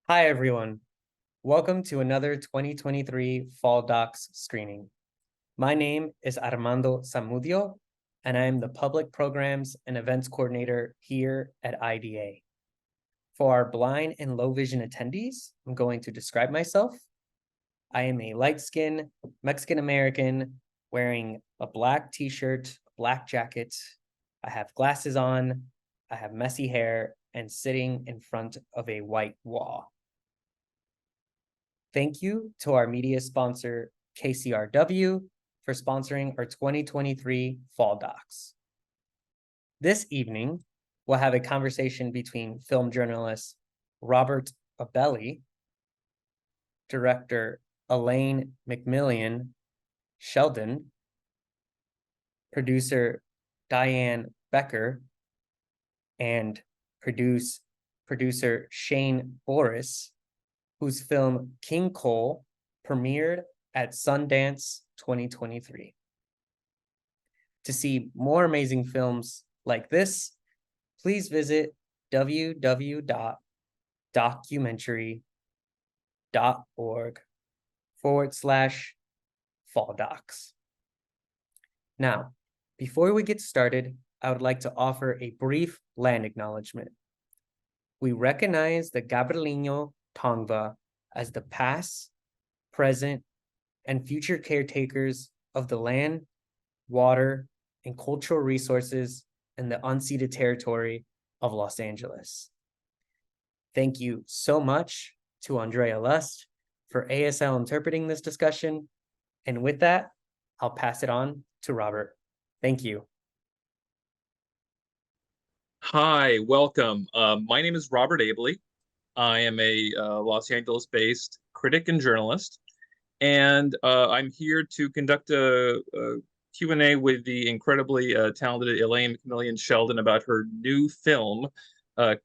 Hi, everyone. Welcome to another 2023 FallDocs screening. My name is Armando Zamudio, and I am the Public Programs and Events Coordinator here at IDA. For our blind and low vision attendees, I'm going to describe myself. I am a light-skinned Mexican-American wearing a black t-shirt, black jacket. I have glasses on, I have messy hair, and sitting in front of a white wall. Thank you to our media sponsor, KCRW, for sponsoring our 2023 FallDocs. This evening, we'll have a conversation between film journalist Robert Abelli, director Elaine McMillion Sheldon, producer Diane Becker, and producer Shane Boris, whose film King Cole premiered at Sundance 2023. To see more amazing films like this, please visit www.documentary.org/FallDocs. Now, before we get started, I would like to offer a brief land acknowledgement. We recognize the Gabrielino Tongva as the past, present, and future caretakers of the land, water, and cultural resources in the unceded territory of Los Angeles. Thank you so much to Andrea Lust for ASL interpreting this discussion. And with that, I'll pass it on to Robert. Thank you. Hi, welcome. My name is Robert Abeley. I am a Los Angeles-based critic and journalist, and I'm here to conduct a Q&A with the incredibly talented Elaine McMillion Sheldon about her new film,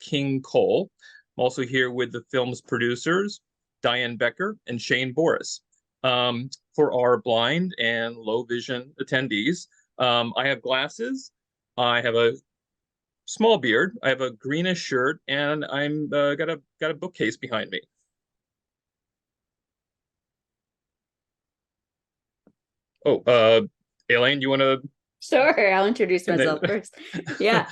King Cole. I'm also here with the film's producers, Diane Becker and Shane Boris. For our blind and low vision attendees, I have glasses, I have a small beard, I have a greenish shirt, and I'm got a bookcase behind me. Oh, Elaine, you want to? Sure, I'll introduce myself first. Yeah.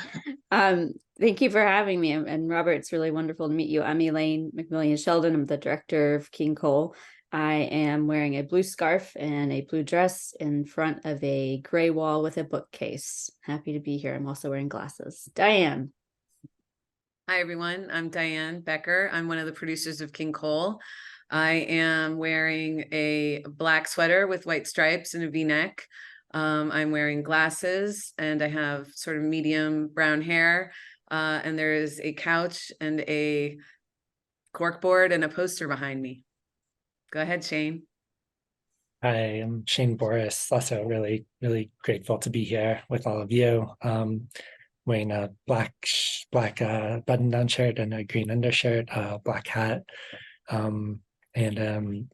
Thank you for having me. And Robert, it's really wonderful to meet you. I'm Elaine McMillion Sheldon. I'm the director of King Cole. I am wearing a blue scarf and a blue dress in front of a gray wall with a bookcase. Happy to be here. I'm also wearing glasses. Diane. Hi, everyone. I'm Diane Becker. I'm one of the producers of King Cole. I am wearing a black sweater with white stripes and a V-neck. I'm wearing glasses and I have sort of medium brown hair. And there is a couch and a corkboard and a poster behind me. Go ahead, Shane. Hi, I'm Shane Boris. Also really grateful to be here with all of you. Wearing a black button-down shirt and a green undershirt, black hat, and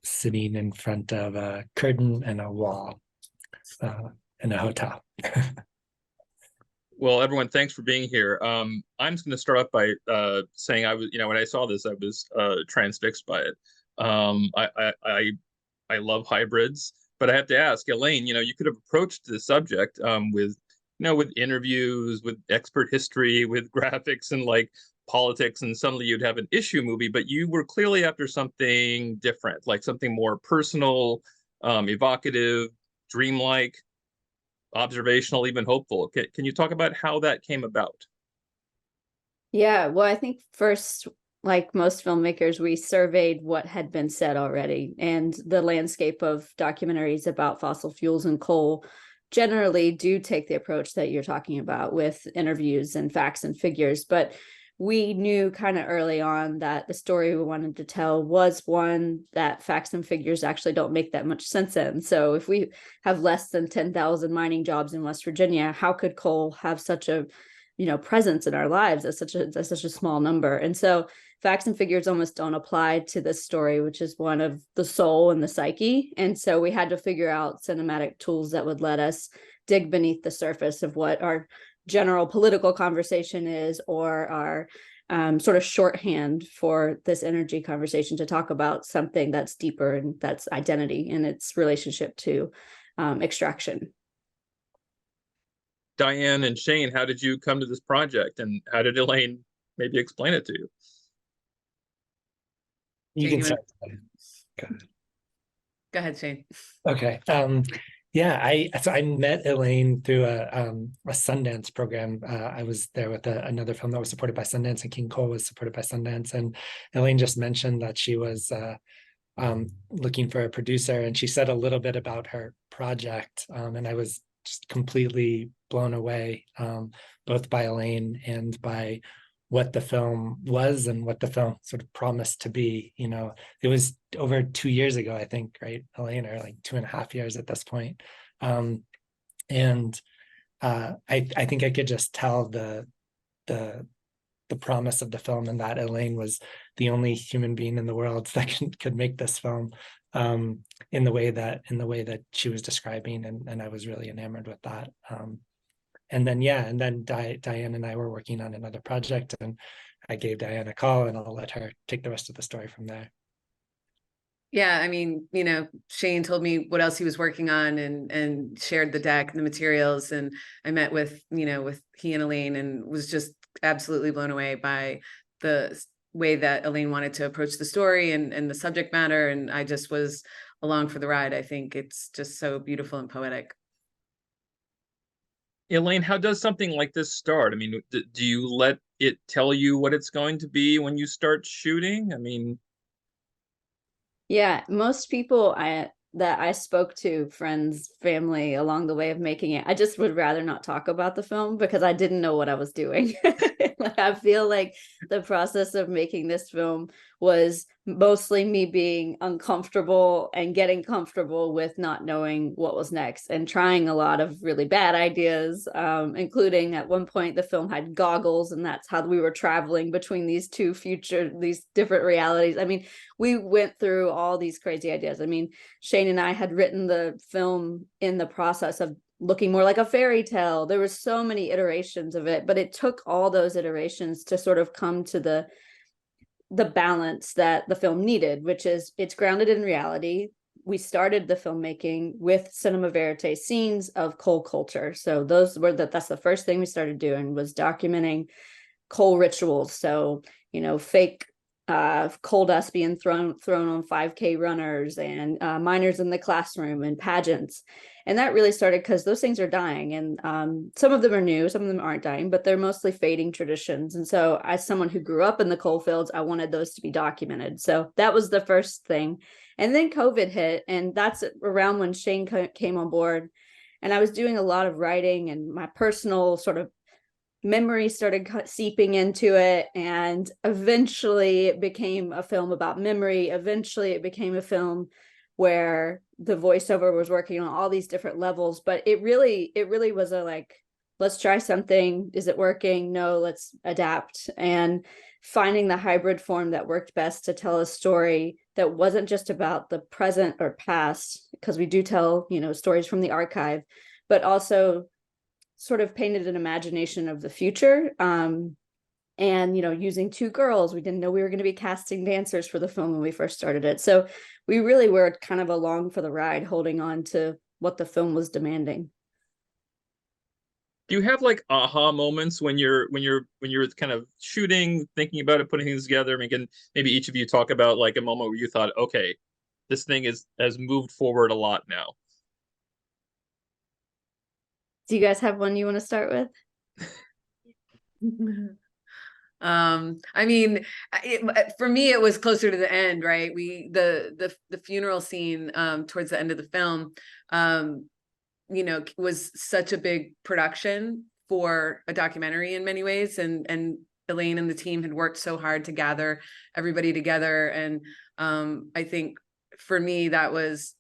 sitting in front of a curtain and a wall in a hotel. Well, everyone, thanks for being here. I'm just going to start off by saying when I saw this, I was transfixed by it. I love hybrids, but I have to ask, Elaine, you could have approached the subject with interviews, with expert history, with graphics and like politics, and suddenly you'd have an issue movie, but you were clearly after something different, like something more personal, evocative, dreamlike, observational, even hopeful. Can you talk about how that came about? Yeah, well, I think first, like most filmmakers, we surveyed what had been said already, and the landscape of documentaries about fossil fuels and coal generally do take the approach that you're talking about with interviews and facts and figures. But we knew kind of early on that the story we wanted to tell was one that facts and figures actually don't make that much sense in. So if we have less than 10,000 mining jobs in West Virginia, how could coal have such a presence in our lives as such a small number? And so facts and figures almost don't apply to this story, which is one of the soul and the psyche. And so we had to figure out cinematic tools that would let us dig beneath the surface of what our general political conversation is, or our sort of shorthand for this energy conversation to talk about something that's deeper, and that's identity and its relationship to extraction. Diane and Shane, how did you come to this project, and how did Elaine maybe explain it to you? You Shane, can you start. Go ahead. Go ahead, Shane. Okay. Yeah, I met Elaine through a Sundance program. I was there with another film that was supported by Sundance, and King Cole was supported by Sundance. And Elaine just mentioned that she was looking for a producer, and she said a little bit about her project, and I was just completely blown away, both by Elaine and by what the film was and what the film sort of promised to be. You know, it was over 2 years ago, I think, right, Elaine, or like 2.5 years at this point. And I think I could just tell the promise of the film, and that Elaine was the only human being in the world that could make this film in the way that she was describing, and I was really enamored with that. And then Diane and I were working on another project, and I gave Diane a call, and I'll let her take the rest of the story from there. Yeah, I mean, you know, Shane told me what else he was working on, and shared the deck and the materials, and I met with, you know, with he and Elaine, and was just absolutely blown away by the way that Elaine wanted to approach the story and the subject matter, and I just was along for the ride. I think it's just so beautiful and poetic. Elaine, how does something like this start? I mean, do you let it tell you what it's going to be when you start shooting? I mean, Yeah, most people that I spoke to, friends, family, along the way of making it, I just would rather not talk about the film because I didn't know what I was doing. I feel like the process of making this film was mostly me being uncomfortable and getting comfortable with not knowing what was next, and trying a lot of really bad ideas, including at one point the film had goggles, and that's how we were traveling between these different realities. I mean, we went through all these crazy ideas. I mean, Shane and I had written the film in the process of looking more like a fairy tale. There was so many iterations of it, but it took all those iterations to sort of come to the balance that the film needed, which is it's grounded in reality. We started the filmmaking with cinema verite scenes of Cole culture. So that's the first thing we started doing, was documenting Cole rituals. So, you know, fake coal dust being thrown on 5K runners, and minors in the classroom, and pageants. And that really started because those things are dying, and some of them are new, some of them aren't dying, but they're mostly fading traditions. And so as someone who grew up in the coal fields, I wanted those to be documented. So that was the first thing. And then COVID hit, and that's around when Shane came on board, and I was doing a lot of writing, and my personal sort of memory started seeping into it, and eventually it became a film about memory. Eventually it became a film where the voiceover was working on all these different levels, but it really was a like, let's try something. Is it working? No, let's adapt. And finding the hybrid form that worked best to tell a story that wasn't just about the present or past, because we do tell, you know, stories from the archive, but also sort of painted an imagination of the future. And, you know, using two girls, we didn't know we were going to be casting dancers for the film when we first started it. So we really were kind of along for the ride, holding on to what the film was demanding. do you have like aha moments when you're kind of shooting, thinking about it, putting things together? I mean, can maybe each of you talk about like a moment where you thought, okay, this thing has moved forward a lot now? Do you guys have one you want to start with? I mean, for me, it was closer to the end, right? The funeral scene towards the end of the film, you know, was such a big production for a documentary in many ways, and Elaine and the team had worked so hard to gather everybody together, and I think for me that was,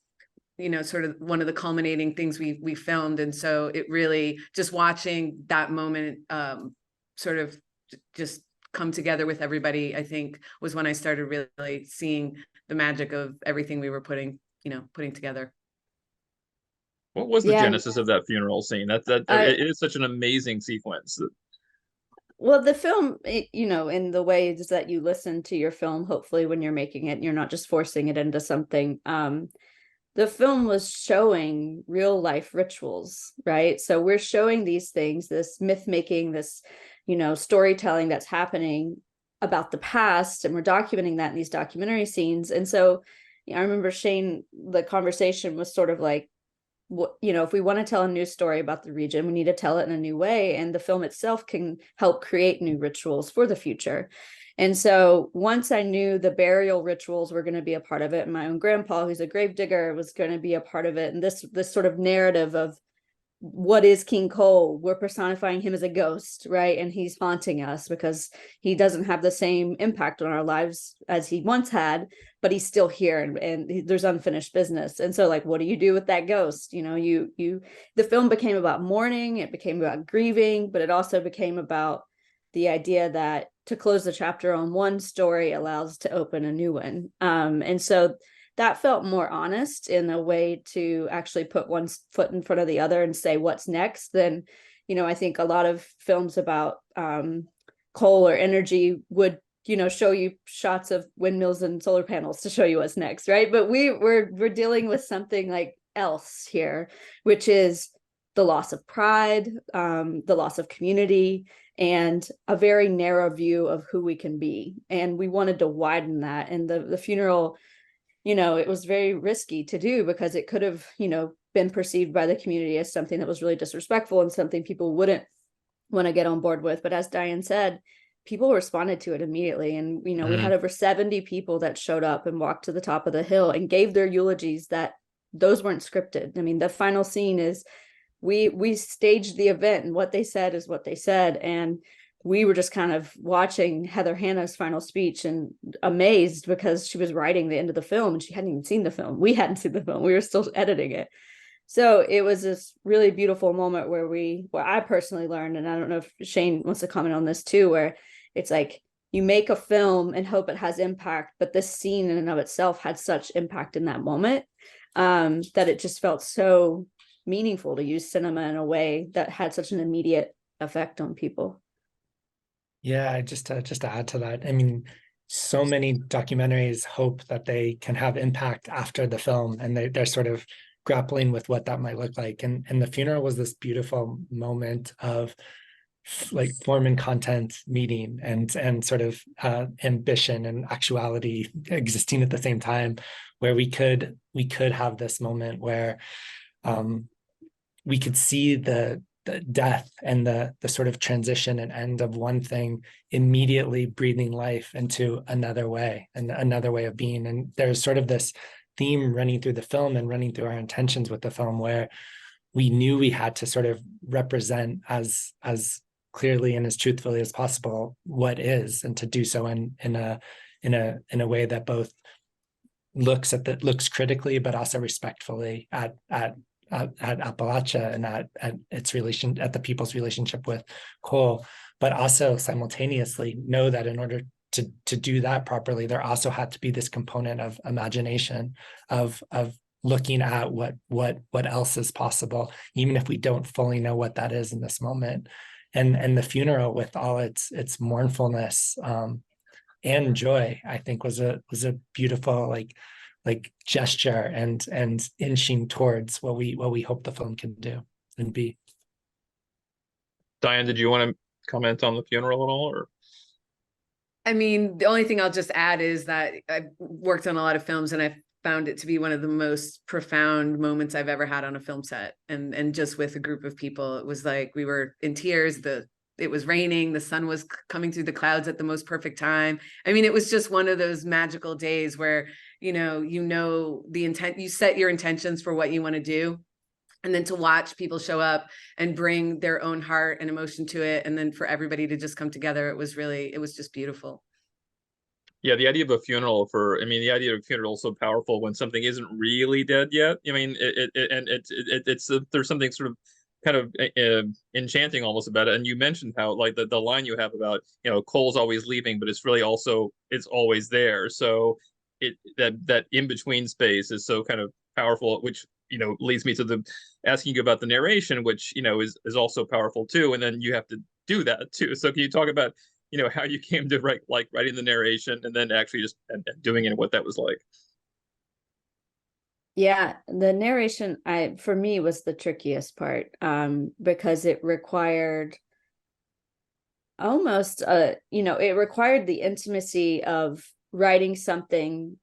you know, sort of one of the culminating things we filmed. And so it really, just watching that moment sort of just come together with everybody, I think was when I started really seeing the magic of everything we were putting together. What was the genesis of that funeral scene? It is such an amazing sequence. Well, the film, you know, in the ways that you listen to your film, hopefully when you're making it, you're not just forcing it into something. The film was showing real life rituals, right? So we're showing these things, this myth making, this, you know, storytelling that's happening about the past, and we're documenting that in these documentary scenes. And so I remember Shane, the conversation was sort of like, you know, if we want to tell a new story about the region, we need to tell it in a new way, and the film itself can help create new rituals for the future. And so once I knew the burial rituals were going to be a part of it, and my own grandpa, who's a grave digger, was going to be a part of it, and this sort of narrative of what is King Cole, we're personifying him as a ghost, right? And he's haunting us because he doesn't have the same impact on our lives as he once had, but he's still here, and there's unfinished business. And so, like, what do you do with that ghost? You know, the film became about mourning, it became about grieving, but it also became about the idea that to close the chapter on one story allows to open a new one. And so that felt more honest in a way to actually put one foot in front of the other and say what's next than, you know, I think a lot of films about coal or energy would, you know, show you shots of windmills and solar panels to show you what's next, right? But we're dealing with something like else here, which is the loss of pride, the loss of community, and a very narrow view of who we can be. And we wanted to widen that. And the funeral, you know, it was very risky to do because it could have, you know, been perceived by the community as something that was really disrespectful and something people wouldn't want to get on board with. But as Diane said, people responded to it immediately. And, you know, we had over 70 people that showed up and walked to the top of the hill and gave their eulogies that those weren't scripted. I mean, the final scene is we staged the event, and what they said is what they said. And we were just kind of watching Heather Hannah's final speech and amazed because she was writing the end of the film and she hadn't even seen the film. We hadn't seen the film. We were still editing it. So it was this really beautiful moment where I personally learned, and I don't know if Shane wants to comment on this too, where it's like you make a film and hope it has impact, but this scene in and of itself had such impact in that moment that it just felt so meaningful to use cinema in a way that had such an immediate effect on people. Yeah, just to add to that, I mean, so many documentaries hope that they can have impact after the film, and they're sort of grappling with what that might look like. And the funeral was this beautiful moment of like form and content meeting and sort of ambition and actuality existing at the same time, where we could have this moment where we could see the death and the sort of transition and end of one thing immediately breathing life into another way and another way of being. And there's sort of this theme running through the film and running through our intentions with the film, where we knew we had to sort of represent as clearly and as truthfully as possible what is, and to do so in a way that both looks critically but also respectfully at Appalachia and at the people's relationship with coal, but also simultaneously know that in order to do that properly, there also had to be this component of imagination, of looking at what else is possible, even if we don't fully know what that is in this moment. And the funeral, with all its mournfulness and joy, I think was a beautiful like gesture and inching towards what we hope the film can do and be. Diane, did you want to comment on the funeral at all, or? I mean, the only thing I'll just add is that I've worked on a lot of films, and I've found it to be one of the most profound moments I've ever had on a film set. And just with a group of people, it was like we were in tears. It was raining, the sun was coming through the clouds at the most perfect time. I mean, it was just one of those magical days where, you know the intent, you set your intentions for what you want to do. And then to watch people show up and bring their own heart and emotion to it, and then for everybody to just come together, it was just beautiful. Yeah, the idea of a funeral the idea of a funeral is so powerful when something isn't really dead yet. I mean, there's something sort of kind of enchanting almost about it. And you mentioned how, like, the line you have about, you know, coal's always leaving, but it's really also, it's always there. So that in-between space is so kind of powerful, which, you know, leads me to asking you about the narration, which, you know, is also powerful too. And then you have to do that too. So can you talk about, you know, how you came to writing the narration and then actually just and doing it and what that was like? Yeah, the narration for me was the trickiest part, because it required almost it required the intimacy of writing something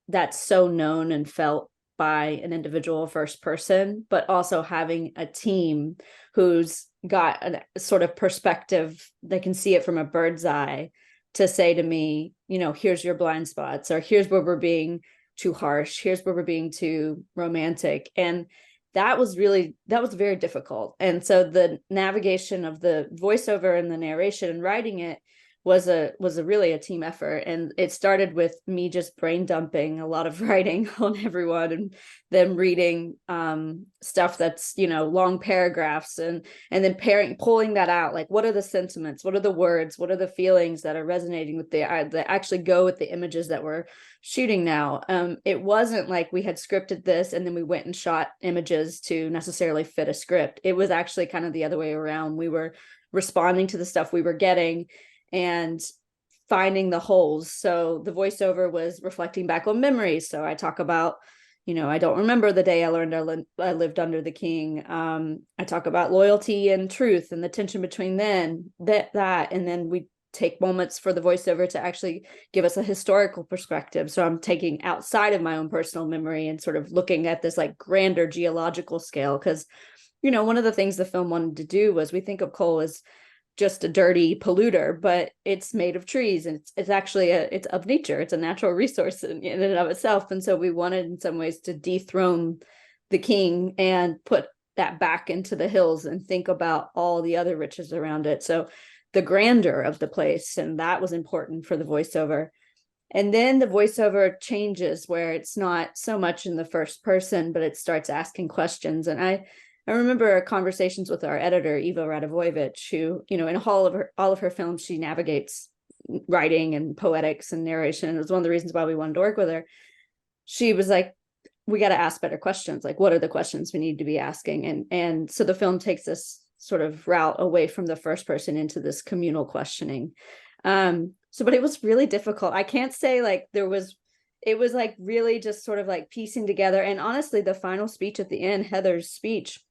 that's so known and felt by an individual first person, but also having a team who's got a sort of perspective, they can see it from a bird's eye, to say to me, here's your blind spots, or here's where we're being too harsh, here's where we're being too romantic. And that was very difficult. And so the navigation of the voiceover and the narration and writing it was really a team effort. And it started with me just brain dumping a lot of writing on everyone, and them reading stuff that's long paragraphs, and then pulling that out, like, what are the sentiments, what are the words, what are the feelings that are resonating with that actually go with the images that we're shooting now. It wasn't like we had scripted this and then we went and shot images to necessarily fit a script. It was actually kind of the other way around. We were responding to the stuff we were getting and finding the holes. So the voiceover was reflecting back on memories. So I talk about, I don't remember the day I learned I lived under the king. I talk about loyalty and truth and the tension between that, and then we take moments for the voiceover to actually give us a historical perspective. So I'm taking outside of my own personal memory and sort of looking at this like grander geological scale. Because, one of the things the film wanted to do was, we think of coal as just a dirty polluter, but it's made of trees, and it's actually it's of nature. It's a natural resource in and of itself. And so we wanted in some ways to dethrone the king and put that back into the hills and think about all the other riches around it. So the grandeur of the place, and that was important for the voiceover. And then the voiceover changes where it's not so much in the first person, but it starts asking questions. And I remember conversations with our editor, Eva Radovojevich, who, in all of her films, she navigates writing and poetics and narration. It was one of the reasons why we wanted to work with her. She was like, we got to ask better questions. Like, what are the questions we need to be asking? And so the film takes this sort of route away from the first person into this communal questioning. But it was really difficult. I can't say like it was like really just sort of like piecing together. And honestly, the final speech at the end, Heather's speech,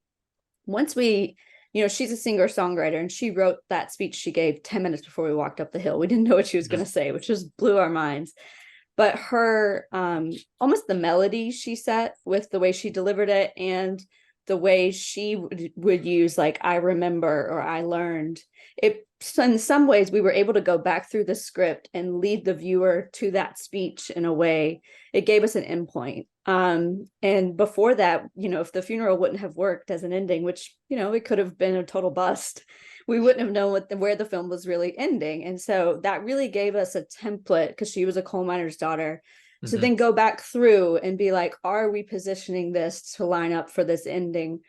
once we, she's a singer-songwriter, and she wrote that speech she gave 10 minutes before we walked up the hill. We didn't know what she was going to say, which just blew our minds. But her, almost the melody she set with the way she delivered it, and the way she would use like, I remember, or I learned it. So in some ways we were able to go back through the script and lead the viewer to that speech in a way. It gave us an endpoint. And before that, if the funeral wouldn't have worked as an ending, which, it could have been a total bust, we wouldn't have known where the film was really ending. And so that really gave us a template, because she was a coal miner's daughter, to then go back through and be like, are we positioning this to line up for this ending?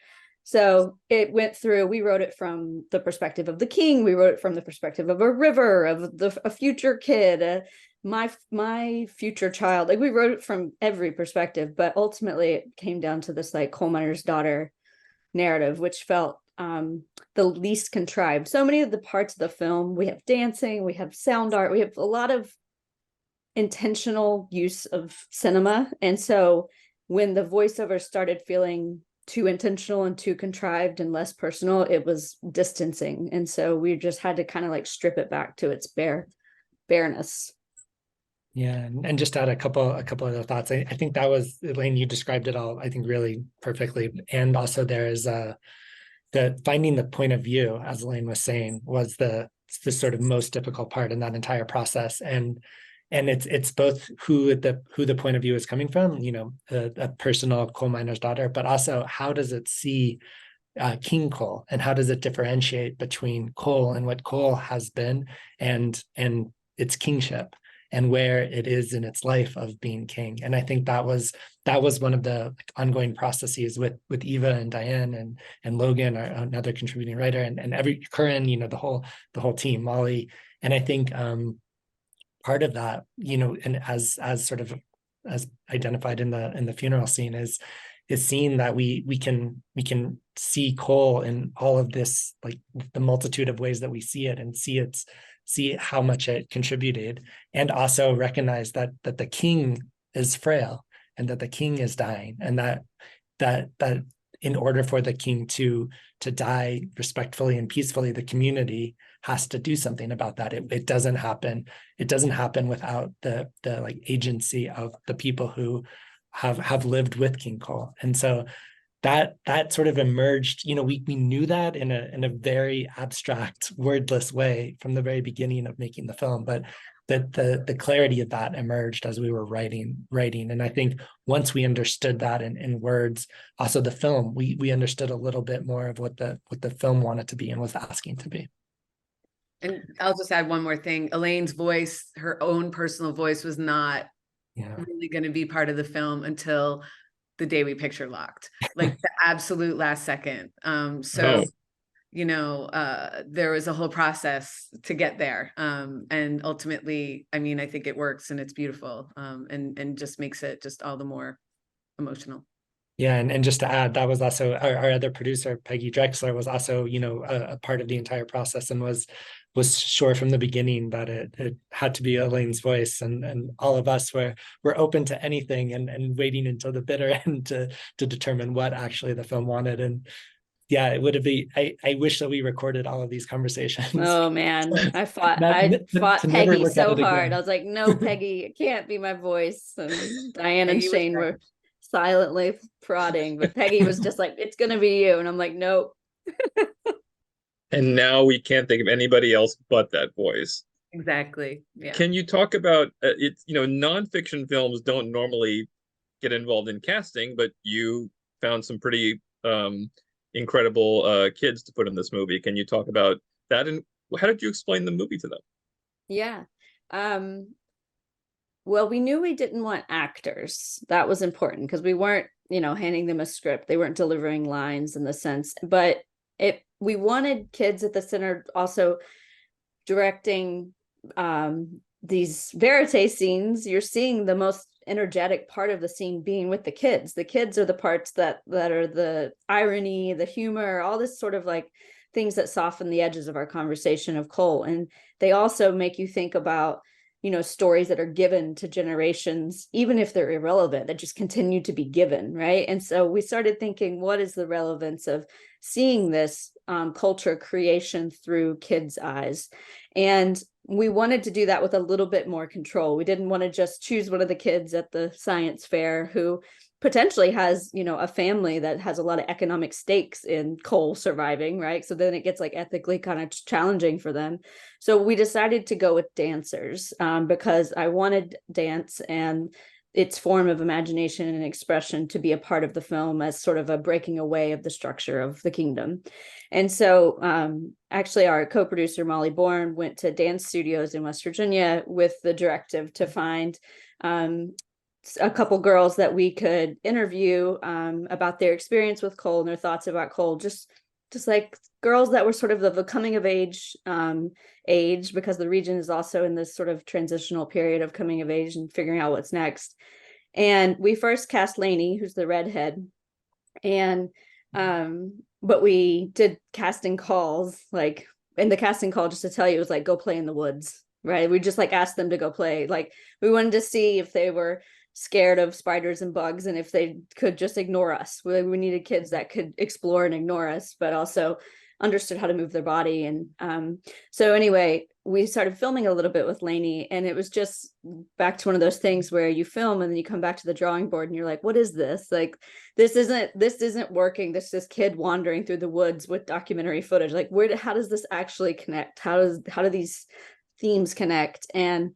So it went through, we wrote it from the perspective of the king, we wrote it from the perspective of a river, of a future kid, my future child. Like, we wrote it from every perspective, but ultimately it came down to this like coal miner's daughter narrative, which felt the least contrived. So many of the parts of the film, we have dancing, we have sound art, we have a lot of intentional use of cinema. And so when the voiceover started feeling too intentional and too contrived and less personal, it was distancing. And so we just had to kind of like strip it back to its bareness. Yeah, and just add a couple other thoughts. I think that was, Elaine, you described it all, I think, really perfectly. And also there is the finding the point of view, as Elaine was saying, was the sort of most difficult part in that entire process. And it's both who the point of view is coming from, a personal coal miner's daughter, but also how does it see king coal, and how does it differentiate between coal and what coal has been and its kingship, and where it is in its life of being king. And I think that was one of the ongoing processes with Eva and Diane and Logan, another contributing writer, and every Curran, the whole team, Molly. And I think part of that, and as sort of as identified in the funeral scene, is seeing that we can see Cole in all of this, like the multitude of ways that we see it, and see how much it contributed, and also recognize that the king is frail, and that the king is dying, and that in order for the king to die respectfully and peacefully, the community has to do something about that. It doesn't happen. It doesn't happen without the like agency of the people who have lived with King Cole. And so that sort of emerged, we knew that in a very abstract, wordless way from the very beginning of making the film, but the clarity of that emerged as we were writing. And I think once we understood that in words, also the film, we understood a little bit more of what the film wanted to be and was asking to be. And I'll just add one more thing. Elaine's voice, her own personal voice, was not really going to be part of the film until the day we picture locked, like the absolute last second. So there was a whole process to get there. And ultimately, I mean, I think it works and it's beautiful, and just makes it just all the more emotional. Yeah, and just to add, that was also our other producer, Peggy Drexler, was also, a part of the entire process, and was sure from the beginning that it had to be Elaine's voice, and all of us were open to anything, and waiting until the bitter end to determine what actually the film wanted. And yeah, it would have been, I wish that we recorded all of these conversations. Oh man, I fought Peggy so hard. I was like, no, Peggy, it can't be my voice. And Diane and Shane were silently prodding, but Peggy was just like, it's gonna be you. And I'm like, nope. And now we can't think of anybody else but that voice. Exactly. Yeah. Can you talk about it? Nonfiction films don't normally get involved in casting, but you found some pretty incredible kids to put in this movie. Can you talk about that, and how did you explain the movie to them? Yeah. Well, we knew we didn't want actors. That was important because we weren't, handing them a script. They weren't delivering lines in the sense, but we wanted kids at the center, also directing these verite scenes. You're seeing the most energetic part of the scene being with the kids. The kids are the parts that are the irony, the humor, all this sort of like things that soften the edges of our conversation of Cole. And they also make you think about, stories that are given to generations, even if they're irrelevant, that just continue to be given, right? And so we started thinking, what is the relevance of seeing this culture creation through kids' eyes? And we wanted to do that with a little bit more control. We didn't want to just choose one of the kids at the science fair who potentially has, a family that has a lot of economic stakes in Cole surviving, right? So then it gets like ethically kind of challenging for them. So we decided to go with dancers because I wanted dance and its form of imagination and expression to be a part of the film as sort of a breaking away of the structure of the kingdom. And so actually our co-producer Molly Bourne went to dance studios in West Virginia with the directive to find a couple girls that we could interview about their experience with Cole and their thoughts about Cole, just like girls that were sort of the coming of age because the region is also in this sort of transitional period of coming of age and figuring out what's next. And we first cast Lainey, who's the redhead, and but we did casting calls, like in the casting call, just to tell you, it was like, go play in the woods, right? We just like asked them to go play. Like we wanted to see if they were scared of spiders and bugs and if they could just ignore us. We needed kids that could explore and ignore us, but also understood how to move their body. And so anyway, we started filming a little bit with Lainey, and it was just back to one of those things where you film and then you come back to the drawing board and you're like, what is this? Like, this isn't working. This kid wandering through the woods with documentary footage. Like, how does this actually connect? How do these themes connect? And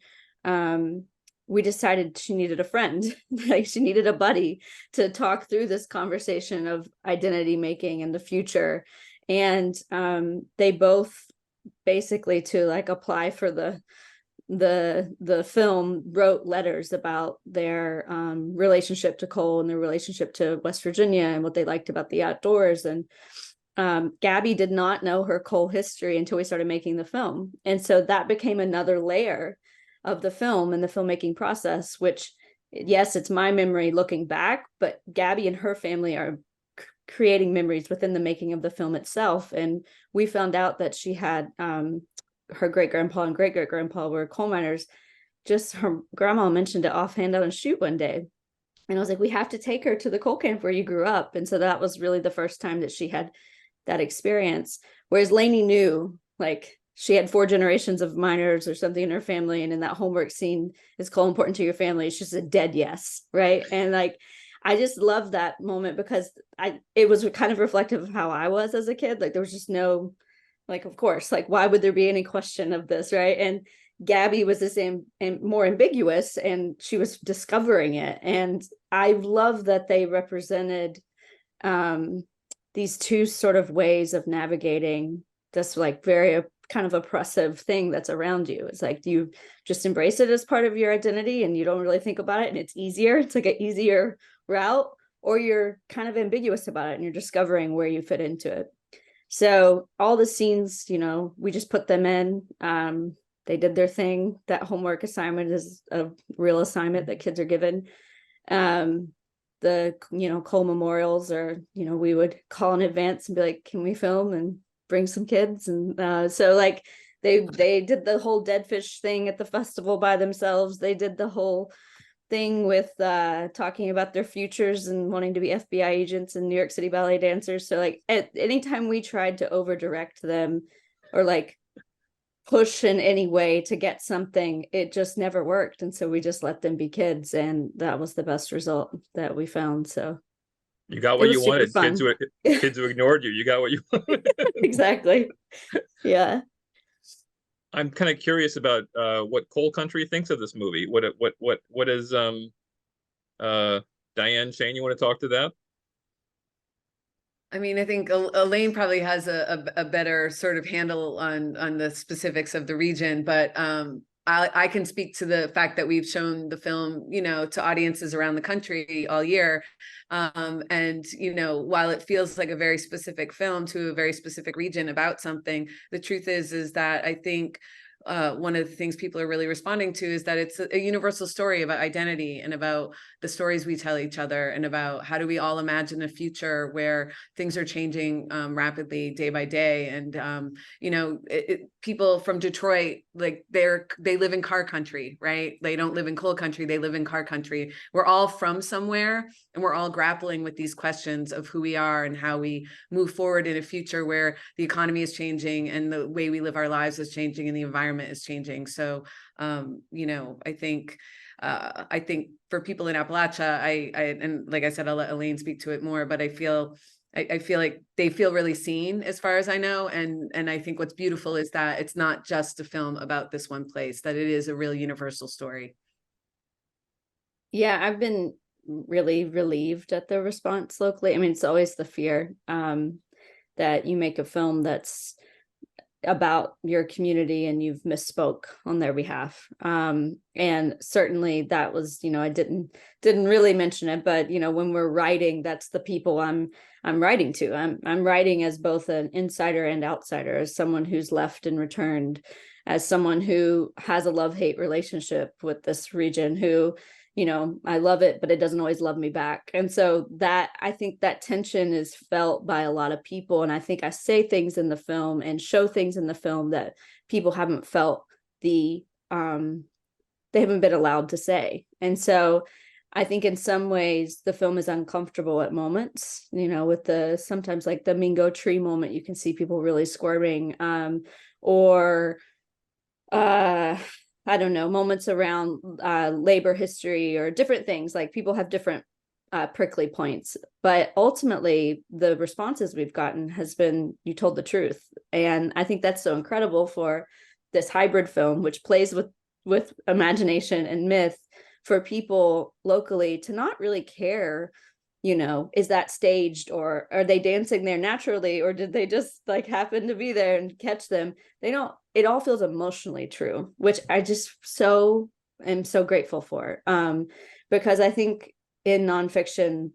we decided she needed a friend, like she needed a buddy to talk through this conversation of identity making and the future. And they both basically, to like apply for the film, wrote letters about their relationship to Cole and their relationship to West Virginia and what they liked about the outdoors. And Gabby did not know her Cole history until we started making the film. And so that became another layer of the film and the filmmaking process, which yes, it's my memory looking back, but Gabby and her family are creating memories within the making of the film itself. And we found out that she had her great-grandpa and great-great-grandpa were coal miners. Just her grandma mentioned it offhand on a shoot one day. And I was like, we have to take her to the coal camp where you grew up. And so that was really the first time that she had that experience. Whereas Lainey knew, like, she had 4 generations of miners or something in her family. And in that homework scene, is coal important to your family? It's just a dead yes, right? And like, I just love that moment because it was kind of reflective of how I was as a kid. Like, there was just no, like, of course, like, why would there be any question of this, right? And Gabby was the same and more ambiguous, and she was discovering it. And I love that they represented these 2 sort of ways of navigating this like very kind of oppressive thing that's around you. It's like, you just embrace it as part of your identity and you don't really think about it, and it's easier. It's like an easier route, or you're kind of ambiguous about it and you're discovering where you fit into it. So all the scenes, you know, we just put them in. They did their thing. That homework assignment is a real assignment that kids are given. The, you know, coal memorials, or, you know, we would call in advance and be like, can we film and bring some kids? And so like they did the whole dead fish thing at the festival by themselves. They did the whole thing with talking about their futures and wanting to be FBI agents and New York City ballet dancers. So like anytime we tried to over direct them or like push in any way to get something, it just never worked. And so we just let them be kids, and that was the best result that we found. So you got what you wanted. Kids who ignored you got what you wanted. Exactly. Yeah. I'm kind of curious about what Coal Country thinks of this movie. What is Diane, Shane, you want to talk to that? I mean, I think Elaine probably has a better sort of handle on the specifics of the region, but I can speak to the fact that we've shown the film, you know, to audiences around the country all year. And, you know, while it feels like a very specific film to a very specific region about something, the truth is that I think one of the things people are really responding to is that it's a universal story about identity and about the stories we tell each other, and about how do we all imagine a future where things are changing rapidly day by day. And you know, people from Detroit, like they live in car country, right? They don't live in coal country, they live in car country. We're all from somewhere, and we're all grappling with these questions of who we are and how we move forward in a future where the economy is changing and the way we live our lives is changing and the environment is changing. So you know, I think for people in Appalachia, and like I said, I'll let Elaine speak to it more, but I feel like they feel really seen as far as I know. And I think what's beautiful is that it's not just a film about this one place, that it is a real universal story. Yeah, I've been really relieved at the response locally. I mean, it's always the fear that you make a film that's about your community and you've misspoke on their behalf. And certainly that was, you know, I didn't really mention it, but you know, when we're writing, that's the people I'm writing to. I'm writing as both an insider and outsider, as someone who's left and returned, as someone who has a love-hate relationship with this region, who, you know, I love it, but it doesn't always love me back. And so that, I think that tension is felt by a lot of people. And I think I say things in the film and show things in the film that people haven't felt they haven't been allowed to say. And so I think in some ways the film is uncomfortable at moments, you know, with sometimes like the Mingo tree moment, you can see people really squirming, or I don't know, moments around labor history or different things. Like people have different prickly points, but ultimately the responses we've gotten has been, you told the truth. And I think that's so incredible for this hybrid film, which plays with imagination and myth, for people locally to not really care, you know, is that staged, or are they dancing there naturally, or did they just like happen to be there and catch them? They don't, it all feels emotionally true, which I just am so grateful for. Because I think in nonfiction,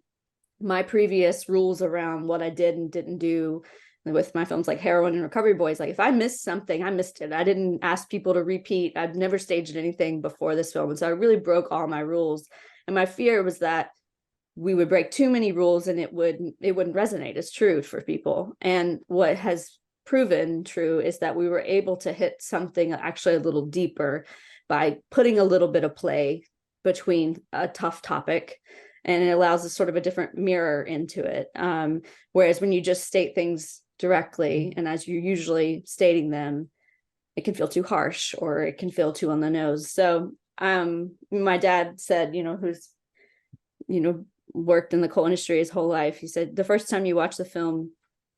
my previous rules around what I did and didn't do with my films like Heroin and Recovery Boys, like if I missed something, I missed it. I didn't ask people to repeat. I've never staged anything before this film. And so I really broke all my rules. And my fear was that we would break too many rules and it wouldn't resonate as true for people. And what has proven true is that we were able to hit something actually a little deeper by putting a little bit of play between a tough topic, and it allows us sort of a different mirror into it. Whereas when you just state things directly, and as you're usually stating them, it can feel too harsh or it can feel too on the nose. So my dad said, who's, worked in the coal industry his whole life, he said, the first time you watch the film,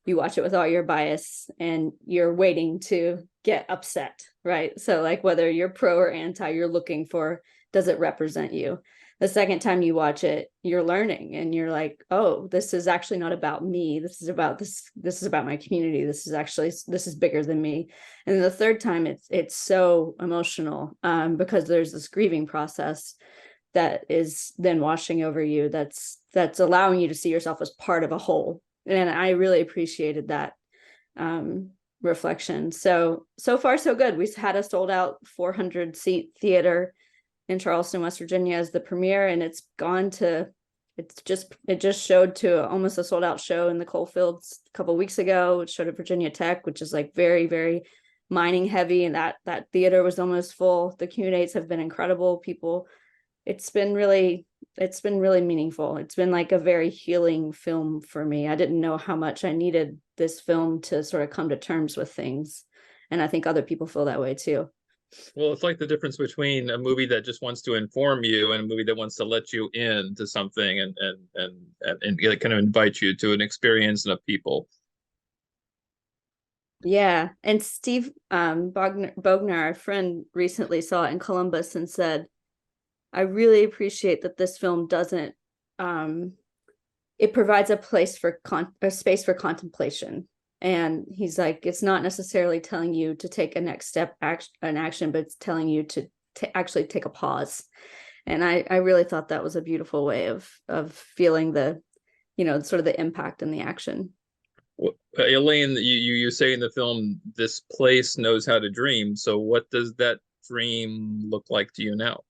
you watch it with all your bias and you're waiting to get upset, right? So like whether you're pro or anti, you're looking for, does it represent you? The second time you watch it, you're learning and you're like, oh, this is actually not about me. This is about this is about my community. This is bigger than me. And then the third time it's so emotional because there's this grieving process that is then washing over you. That's allowing you to see yourself as part of a whole. And I really appreciated that reflection. So far, so good. We had a sold out 400 seat theater in Charleston, West Virginia as the premiere, and it just showed to almost a sold out show in the coal fields a couple of weeks ago. It showed at Virginia Tech, which is like very, very mining heavy, and that theater was almost full. The Q&As have been incredible. People, it's been really meaningful. It's been like a very healing film for me. I didn't know how much I needed this film to sort of come to terms with things, and I think other people feel that way too. Well, it's like the difference between a movie that just wants to inform you and a movie that wants to let you into something and kind of invite you to an experience and a people. Yeah, and Steve Bogner, our friend, recently saw it in Columbus and said, I really appreciate that this film doesn't, it provides a space for contemplation. And he's like, it's not necessarily telling you to take a next step, an action, but it's telling you to actually take a pause. And I really thought that was a beautiful way of feeling the, sort of the impact and the action. Well, Elaine, you say in the film, this place knows how to dream. So what does that dream look like to you now?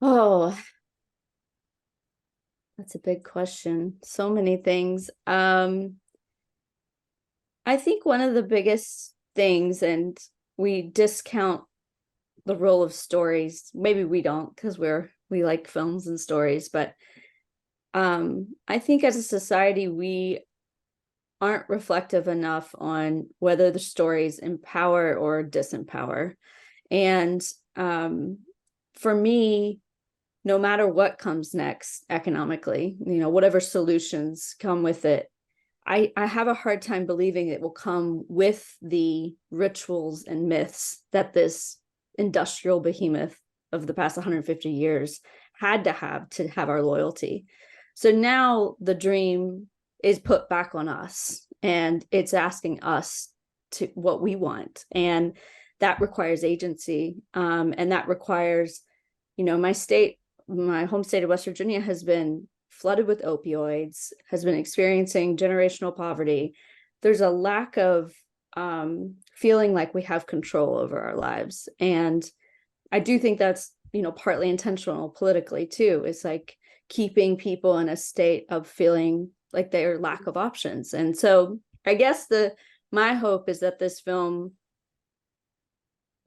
Oh, that's a big question. So many things. I think one of the biggest things, and we discount the role of stories. Maybe we don't, because we like films and stories, but I think as a society, we aren't reflective enough on whether the stories empower or disempower. And for me, no matter what comes next economically, whatever solutions come with it, I have a hard time believing it will come with the rituals and myths that this industrial behemoth of the past 150 years had to have our loyalty. So now the dream is put back on us, and it's asking us to what we want. And that requires agency. And that requires, my home state of West Virginia has been flooded with opioids, has been experiencing generational poverty. There's a lack of feeling like we have control over our lives. And I do think that's, partly intentional politically too. It's like keeping people in a state of feeling like their lack of options. And so I guess my hope is that this film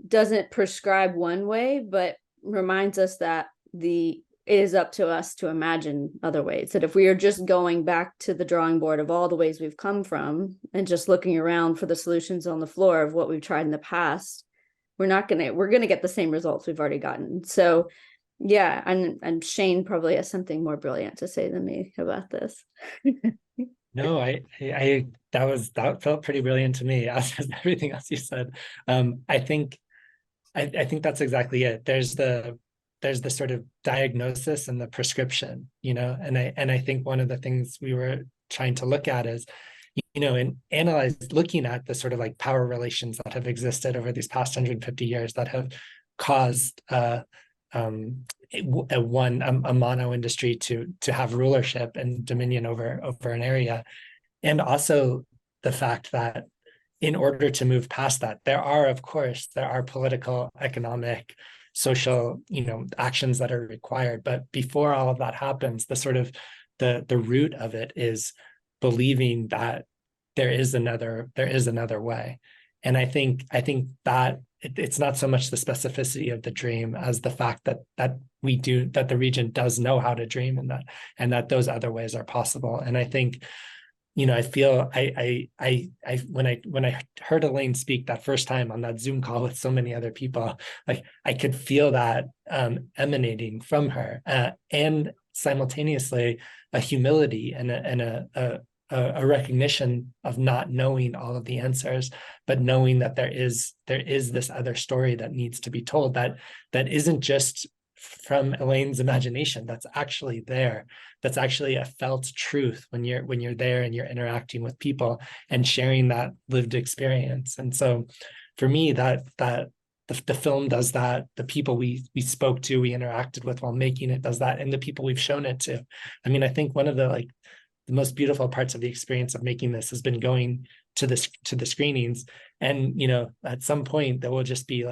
doesn't prescribe one way, but reminds us that it is up to us to imagine other ways. That if we are just going back to the drawing board of all the ways we've come from and just looking around for the solutions on the floor of what we've tried in the past, we're going to get the same results we've already gotten. So yeah, and Shane probably has something more brilliant to say than me about this. No, that felt pretty brilliant to me, as everything else you said. I think that's exactly it. There's the sort of diagnosis and the prescription, and I think one of the things we were trying to look at is, and looking at the sort of like power relations that have existed over these past 150 years that have caused a mono industry to have rulership and dominion over an area. And also the fact that in order to move past that, there are political, economic, social, actions that are required. But before all of that happens, the sort of the root of it is believing that there is another way. And I think that it's not so much the specificity of the dream as the fact that the region does know how to dream, and that those other ways are possible. And I think, I feel when I heard Elaine speak that first time on that Zoom call with so many other people, like I could feel that emanating from her, and simultaneously a humility and a recognition of not knowing all of the answers, but knowing that there is this other story that needs to be told, that isn't just from Elaine's imagination, that's actually there, that's actually a felt truth when you're there and you're interacting with people and sharing that lived experience. And so for me, that the film does that, the people we spoke to, we interacted with while making it does that, and the people we've shown it to. I mean, I think one of the most beautiful parts of the experience of making this has been going to the screenings, and at some point there will just be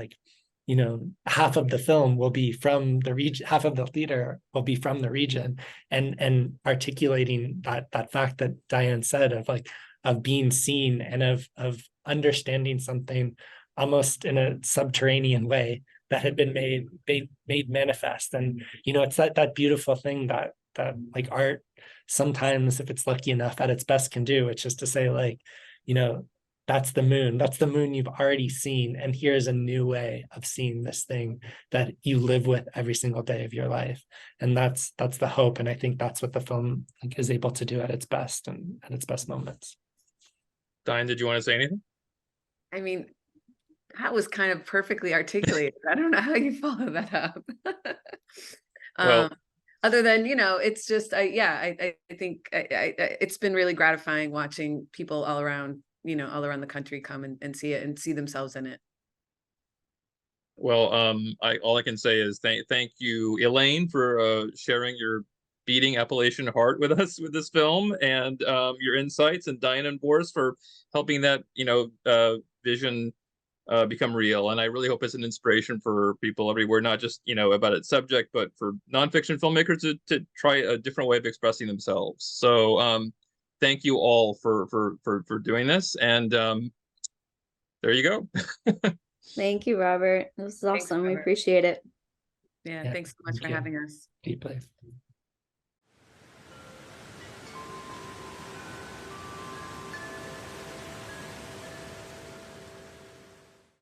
half of the film will be from the region, half of the theater will be from the region, and articulating that fact that Diane said of being seen and of understanding something almost in a subterranean way that had been made manifest. And it's that beautiful thing that art sometimes, if it's lucky enough, at its best can do. It's just to say that's the moon you've already seen, and here's a new way of seeing this thing that you live with every single day of your life. And that's the hope, and I think that's what the film is able to do at its best and at its best moments. Diane, did you want to say anything? I mean, that was kind of perfectly articulated. I don't know how you follow that up. Well, other than, it's just, I think it's been really gratifying watching people all around the country come and see it and see themselves in it. Well, all I can say is thank you, Elaine, for sharing your beating Appalachian heart with us with this film, and your insights, and Diane and Boris for helping that vision become real. And I really hope it's an inspiration for people everywhere, not just about its subject, but for nonfiction filmmakers to try a different way of expressing themselves. So thank you all for doing this, and there you go. Thank you, Robert. This is Thanks, awesome. We Robert. appreciate it. Yeah, Yeah, thanks so much thank for you. having us. Deeply.